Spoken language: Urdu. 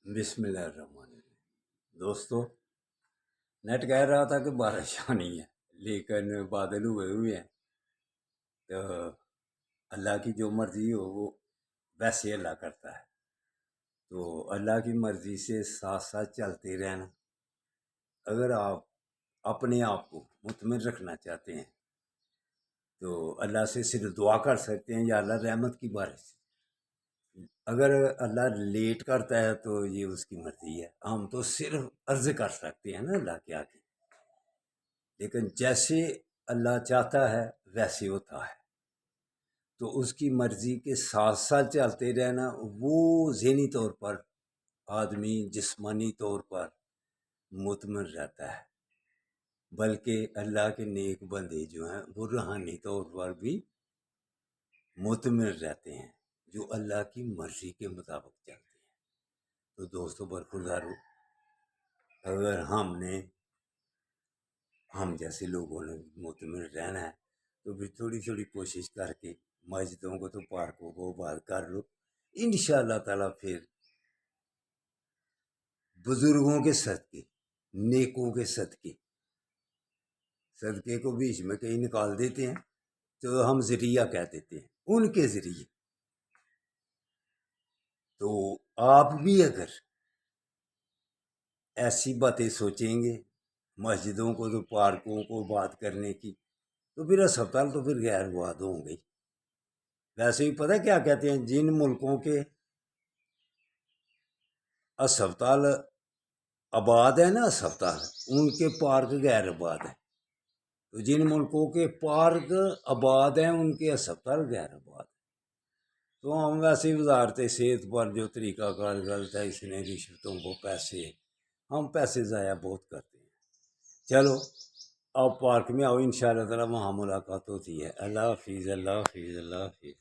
بسم اللہ الرحمن الرحیم۔ دوستو، نیٹ کہہ رہا تھا کہ بارش آنی ہے، لیکن بادل ہوئے ہیں تو اللہ کی جو مرضی ہو وہ ویسے اللہ کرتا ہے۔ تو اللہ کی مرضی سے ساتھ ساتھ چلتے رہنا۔ اگر آپ اپنے آپ کو مطمئن رکھنا چاہتے ہیں تو اللہ سے صرف دعا کر سکتے ہیں، یا اللہ رحمت کی بارش۔ اگر اللہ لیٹ کرتا ہے تو یہ اس کی مرضی ہے، ہم تو صرف عرض کر سکتے ہیں نا اللہ کے آگے، لیکن جیسے اللہ چاہتا ہے ویسے ہوتا ہے۔ تو اس کی مرضی کے ساتھ ساتھ چلتے رہنا، وہ ذہنی طور پر آدمی جسمانی طور پر مطمئن رہتا ہے، بلکہ اللہ کے نیک بندے جو ہیں وہ روحانی طور پر بھی مطمئن رہتے ہیں، جو اللہ کی مرضی کے مطابق چلتے ہیں۔ تو دوستو برخوردارو، اگر ہم جیسے لوگوں نے مطمئن رہنا ہے تو بھی تھوڑی تھوڑی کوشش کر کے مسجدوں کو تو پارکوں کو آباد کر لو، انشاءاللہ تعالیٰ پھر بزرگوں کے صدقے، نیکوں کے صدقے کو بیچ میں کہیں نکال دیتے ہیں تو ہم ذریعہ کہہ دیتے ہیں، ان کے ذریعے۔ تو آپ بھی اگر ایسی باتیں سوچیں گے مسجدوں کو تو پارکوں کو آباد کرنے کی، تو پھر اسپتال تو پھر غیر آباد ہوں گے۔ ویسے ہی پتہ کیا کہتے ہیں، جن ملکوں کے اسپتال آباد ہے نا، اسپتال ان کے پارک غیر آباد ہیں، تو جن ملکوں کے پارک آباد ہیں ان کے اسپتال غیر آباد ہیں۔ تو ہم ویسے وزارت صحت پر جو طریقہ کار غلط ہے، اس نے رشوتوں کو ہم پیسے ضائع بہت کرتے ہیں۔ چلو آپ پارک میں آؤ، انشاءاللہ تعالیٰ وہاں ملاقات ہوتی ہے۔ اللہ حافظ، اللہ حافظ، اللہ حافظ۔